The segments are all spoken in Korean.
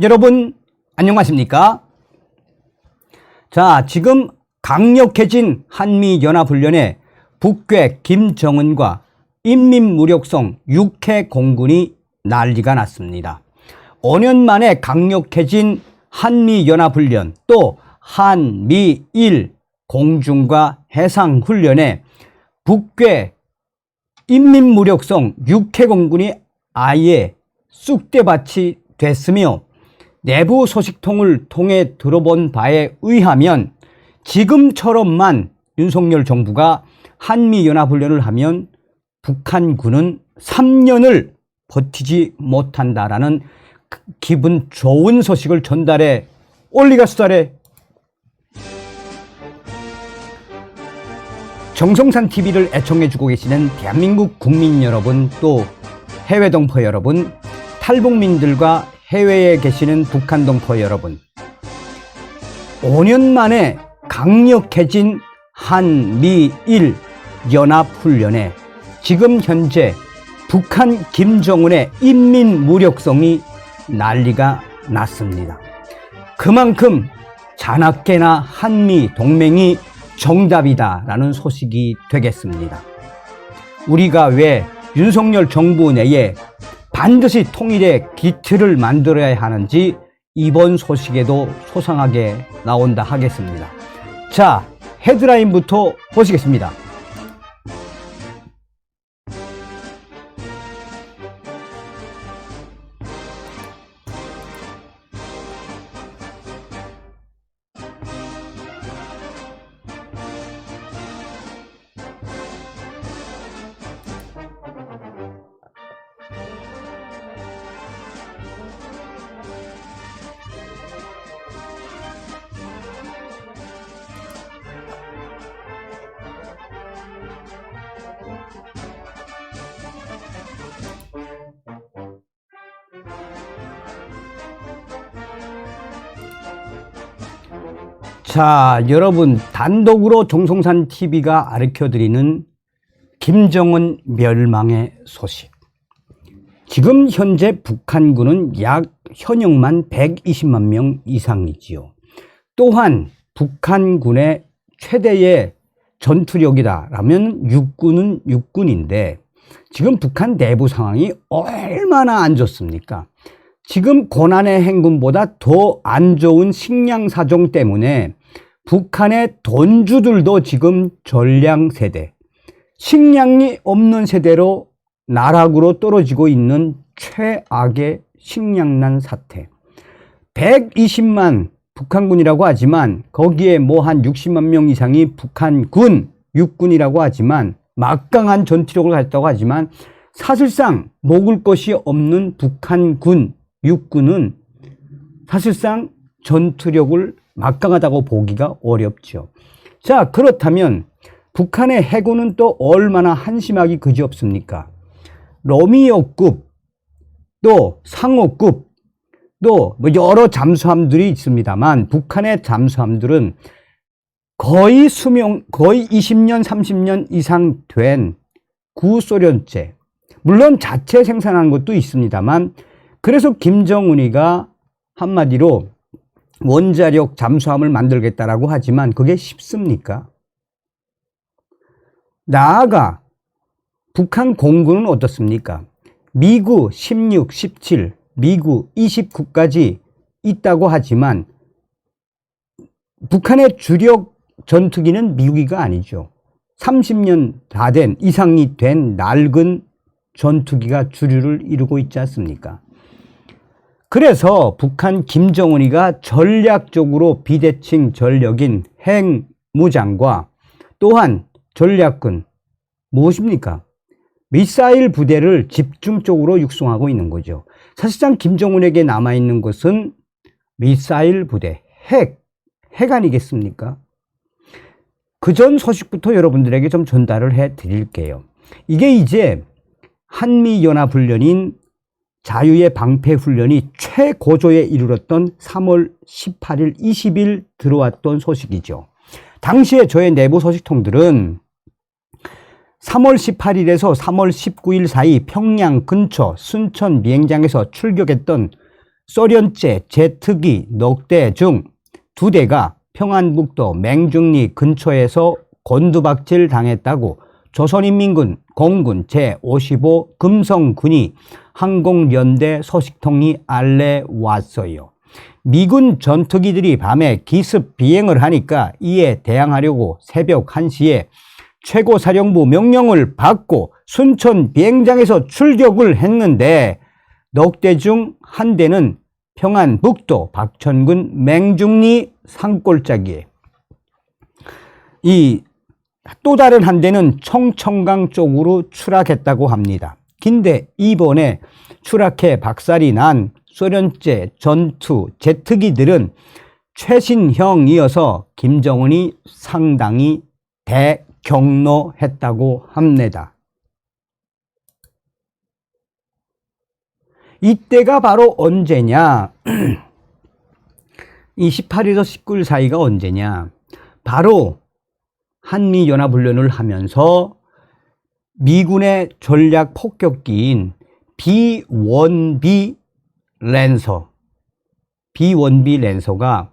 여러분 안녕하십니까? 자, 지금 강력해진 한미연합훈련에 북괴 김정은과 인민무력성 육해 공군이 난리가 났습니다. 5년 만에 강력해진 한미연합훈련, 또 한미일 공중과 해상훈련에 북괴 인민무력성 육해 공군이 아예 쑥대밭이 됐으며, 내부 소식통을 통해 들어본 바에 의하면 지금처럼만 윤석열 정부가 한미연합훈련을 하면 북한군은 3년을 버티지 못한다라는 기분 좋은 소식을 전달해 올리가 수달해. 정성산TV를 애청해주고 계시는 대한민국 국민 여러분, 또 해외 동포 여러분, 탈북민들과 해외에 계시는 북한 동포 여러분, 5년 만에 강력해진 한미일 연합훈련에 지금 현재 북한 김정은의 인민무력성이 난리가 났습니다. 그만큼 자나깨나 한미 동맹이 정답이다라는 소식이 되겠습니다. 우리가 왜 윤석열 정부 내에 반드시 통일의 기틀을 만들어야 하는지 이번 소식에도 소상하게 나온다 하겠습니다. 자, 헤드라인부터 보시겠습니다. 자, 여러분, 단독으로 정성산TV가 가르쳐드리는 김정은 멸망의 소식. 지금 현재 북한군은 약 현역만 120만 명 이상이지요. 또한 북한군의 최대의 전투력이다라면 육군은 육군인데, 지금 북한 내부 상황이 얼마나 안 좋습니까? 지금 고난의 행군보다 더 안 좋은 식량 사정 때문에 북한의 돈주들도 지금 전량 세대, 식량이 없는 세대로 나락으로 떨어지고 있는 최악의 식량난 사태. 120만 북한군이라고 하지만 거기에 뭐 한 60만 명 이상이 북한군, 육군이라고 하지만 막강한 전투력을 갖다고 하지만 사실상 먹을 것이 없는 북한군, 육군은 사실상 전투력을 막강하다고 보기가 어렵죠. 자, 그렇다면 북한의 해군은 또 얼마나 한심하기 그지없습니까? 러미어급, 또 상어급, 또 뭐 여러 잠수함들이 있습니다만 북한의 잠수함들은 거의 수명, 거의 20년, 30년 이상 된 구소련제, 물론 자체 생산하는 것도 있습니다만, 그래서 김정은이가 한마디로 원자력 잠수함을 만들겠다라고 하지만 그게 쉽습니까? 나아가 북한 공군은 어떻습니까? 미구 16, 17, 미구 29까지 있다고 하지만 북한의 주력 전투기는 미국이가 아니죠. 30년 다 된, 이상이 된 낡은 전투기가 주류를 이루고 있지 않습니까? 그래서 북한 김정은이가 전략적으로 비대칭 전력인 핵무장과 또한 전략군, 무엇입니까? 미사일 부대를 집중적으로 육성하고 있는 거죠. 사실상 김정은에게 남아있는 것은 미사일 부대, 핵 아니겠습니까? 그 전 소식부터 여러분들에게 좀 전달을 해 드릴게요. 이게 이제 한미연합훈련인 자유의 방패훈련이 최고조에 이르렀던 3월 18일, 20일 들어왔던 소식이죠. 당시에 저의 내부 소식통들은 3월 18일에서 3월 19일 사이 평양 근처 순천 비행장에서 출격했던 소련제 제트기 넉 대 중 2대가 평안북도 맹중리 근처에서 곤두박질 당했다고 조선인민군 공군 제55 금성군이 항공연대 소식통이 알려왔어요. 미군 전투기들이 밤에 기습 비행을 하니까 이에 대항하려고 새벽 1시에 최고사령부 명령을 받고 순천 비행장에서 출격을 했는데 넉 대 중 한 대는 평안북도 박천군 맹중리 산골짜기에, 이 또 다른 한 대는 청천강 쪽으로 추락했다고 합니다. 근데 이번에 추락해 박살이 난 소련제 전투 제트기들은 최신형이어서 김정은이 상당히 대경로했다고 합니다. 이때가 바로 언제냐? 이 18일에서 19일 사이가 언제냐? 바로 한미연합훈련을 하면서 미군의 전략 폭격기인 B-1B 랜서가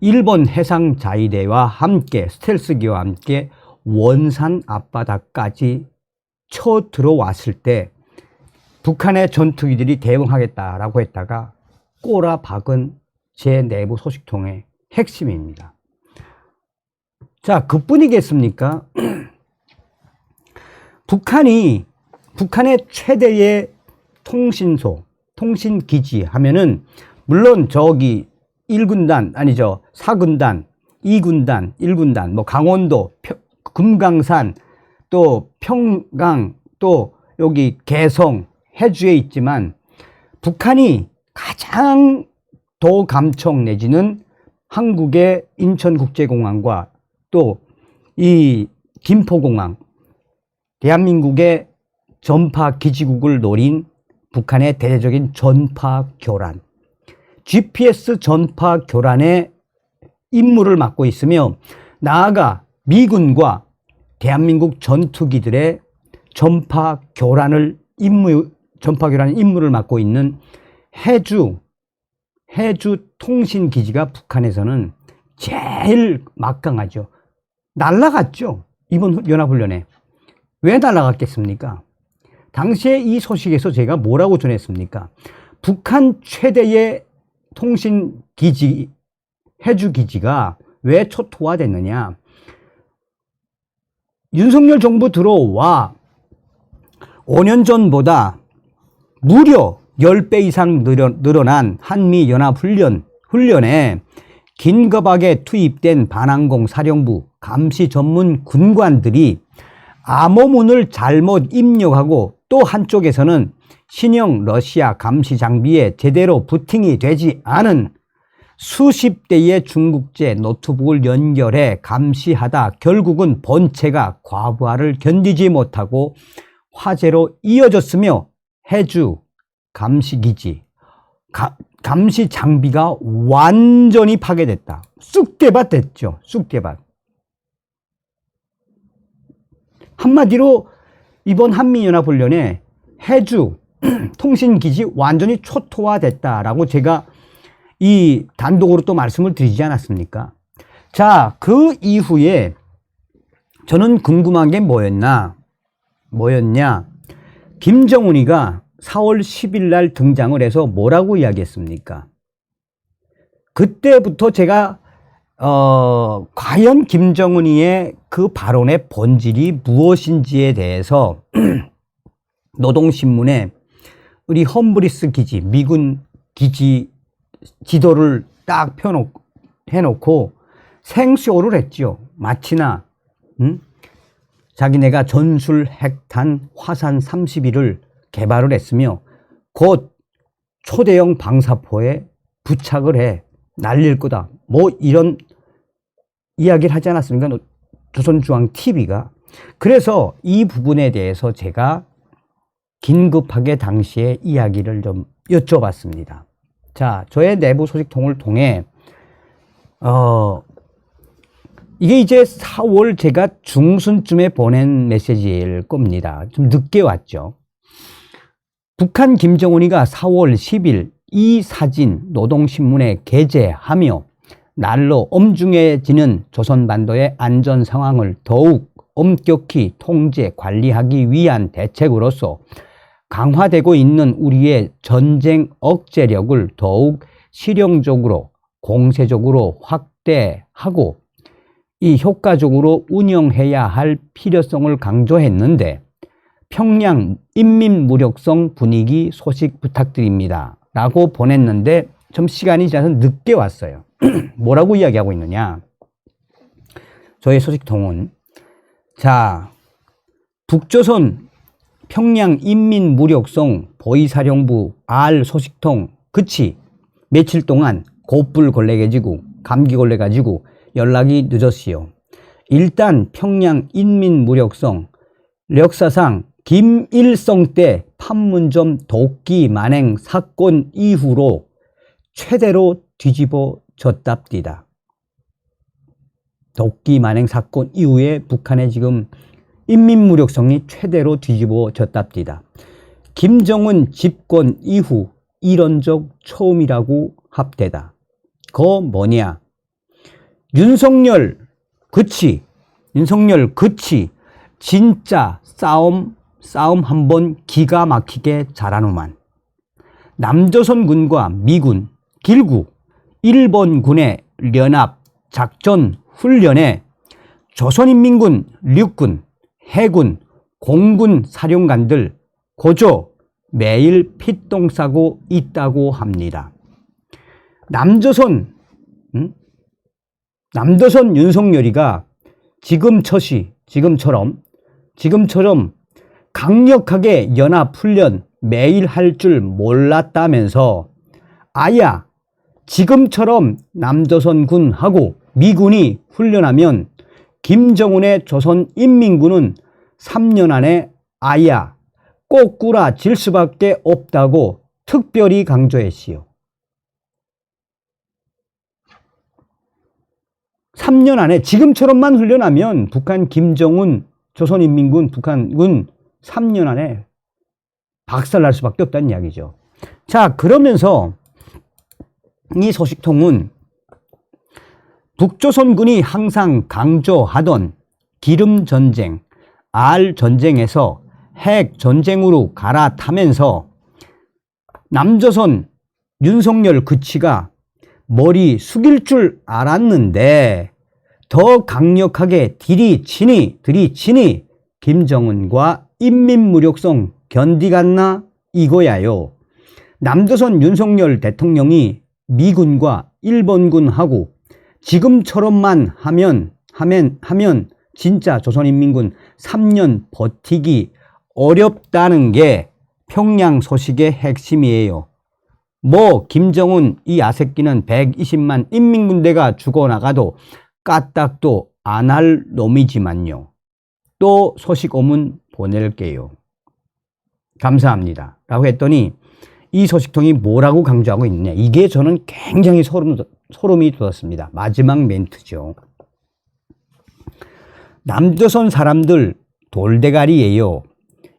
일본 해상자위대와 함께 스텔스기와 함께 원산 앞바다까지 쳐 들어왔을 때 북한의 전투기들이 대응하겠다라고 했다가 꼬라박은 제 내부 소식통의 핵심입니다. 자, 그뿐이겠습니까? 북한의 최대의 통신소, 통신기지 하면은 물론 저기 1군단, 아니죠, 4군단, 2군단, 1군단, 뭐 강원도, 금강산, 또 평강, 또 여기 개성, 해주에 있지만 북한이 가장 도감청 내지는 한국의 인천국제공항과 또 이 김포공항, 대한민국의 전파기지국을 노린 북한의 대대적인 전파교란, GPS 전파교란의 임무를 맡고 있으며, 나아가 미군과 대한민국 전투기들의 전파교란 임무를 맡고 있는 해주 통신기지가 북한에서는 제일 막강하죠. 날라갔죠. 이번 연합훈련에. 왜 날라갔겠습니까? 당시에 이 소식에서 제가 뭐라고 전했습니까? 북한 최대의 통신기지, 해주기지가 왜 초토화됐느냐? 윤석열 정부 들어와 5년 전보다 무려 10배 이상 늘어난 한미연합훈련에 긴급하게 투입된 반항공 사령부 감시 전문 군관들이 암호문을 잘못 입력하고, 또 한쪽에서는 신형 러시아 감시 장비에 제대로 부팅이 되지 않은 수십 대의 중국제 노트북을 연결해 감시하다 결국은 본체가 과부하를 견디지 못하고 화재로 이어졌으며, 해주 감시기지, 감시 장비가 완전히 파괴됐다. 쑥대밭 됐죠. 쑥대밭. 한마디로 이번 한미연합훈련에 해주 통신기지 완전히 초토화됐다라고 제가 이 단독으로 또 말씀을 드리지 않았습니까? 자, 그 이후에 저는 궁금한 게 뭐였냐? 김정은이가 4월 10일 날 등장을 해서 뭐라고 이야기했습니까? 그때부터 제가 과연 김정은이의 그 발언의 본질이 무엇인지에 대해서 노동신문에 우리 험브리스 기지, 미군 기지 지도를 딱 해놓고 생쇼를 했죠. 마치나 자기네가 전술 핵탄 화산 31을 개발을 했으며 곧 초대형 방사포에 부착을 해 날릴 거다. 뭐 이런 이야기를 하지 않았습니까? 조선중앙TV가. 그래서 이 부분에 대해서 제가 긴급하게 당시에 이야기를 좀 여쭤봤습니다. 자, 저의 내부 소식통을 통해 이게 이제 4월 제가 중순쯤에 보낸 메시지일 겁니다. 좀 늦게 왔죠. 북한 김정은이가 4월 10일 이 사진 노동신문에 게재하며 날로 엄중해지는 조선반도의 안전 상황을 더욱 엄격히 통제 관리하기 위한 대책으로서 강화되고 있는 우리의 전쟁 억제력을 더욱 실용적으로 공세적으로 확대하고 이 효과적으로 운영해야 할 필요성을 강조했는데, 평양 인민무력성 분위기 소식 부탁드립니다 라고 보냈는데 좀 시간이 지나서 늦게 왔어요. 뭐라고 이야기하고 있느냐, 저의 소식통은 자, 북조선 평양 인민무력성 보위사령부 R 소식통 그치 며칠 동안 곧불 걸레가지고 감기 걸려가지고 연락이 늦었시오. 일단 평양 인민무력성 역사상 김일성 때 판문점 도끼 만행 사건 이후로 최대로 뒤집어졌답디다. 도끼 만행 사건 이후에 북한의 지금 인민무력성이 최대로 뒤집어졌답디다. 김정은 집권 이후 이런 적 처음이라고 합대다. 그 뭐냐, 윤석열 그치 진짜 싸움 한번 기가 막히게 잘하노만. 남조선군과 미군 길구 일본군의 연합 작전 훈련에 조선인민군 육군 해군 공군 사령관들 고조 매일 피똥 싸고 있다고 합니다. 남조선 윤석열이가 지금처럼 강력하게 연합훈련 매일 할 줄 몰랐다면서, 아야 지금처럼 남조선군하고 미군이 훈련하면 김정은의 조선인민군은 3년 안에 아야 꼬꾸라질 수밖에 없다고 특별히 강조했시오. 3년 안에 지금처럼만 훈련하면 북한 김정은 조선인민군 북한군 3년 안에 박살날 수밖에 없다는 이야기죠. 자, 그러면서 이 소식통은 북조선군이 항상 강조하던 기름전쟁, 알전쟁에서 핵전쟁으로 갈아타면서 남조선 윤석열 그치가 머리 숙일 줄 알았는데 더 강력하게 들이치니 김정은과 인민무력성 견디갔나 이거야요. 남조선 윤석열 대통령이 미군과 일본군하고 지금처럼만 하면 진짜 조선인민군 3년 버티기 어렵다는 게 평양 소식의 핵심이에요. 뭐 김정은 이 아새끼는 120만 인민군대가 죽어나가도 까딱도 안 할 놈이지만요. 또 소식 오문 보낼게요. 감사합니다 라고 했더니 이 소식통이 뭐라고 강조하고 있느냐, 이게 저는 굉장히 소름이 돋았습니다. 마지막 멘트죠. 남조선 사람들 돌대가리예요.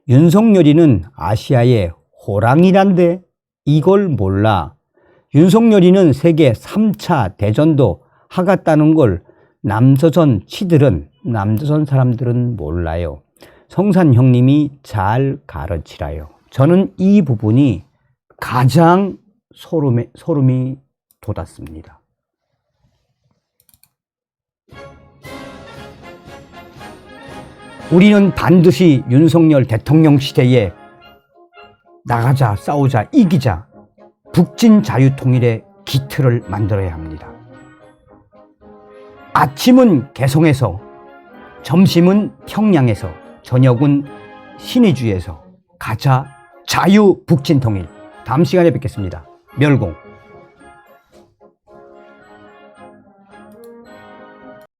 윤석열이는 아시아의 호랑이란데 이걸 몰라. 윤석열이는 세계 3차 대전도 하갔다는 걸 남조선 사람들은 몰라요. 성산 형님이 잘 가르치라요. 저는 이 부분이 가장 소름이 돋았습니다. 우리는 반드시 윤석열 대통령 시대에 나가자, 싸우자, 이기자, 북진 자유통일의 기틀을 만들어야 합니다. 아침은 개성에서, 점심은 평양에서, 저녁은 신의주에서 가자 자유 북진 통일. 다음 시간에 뵙겠습니다. 멸공.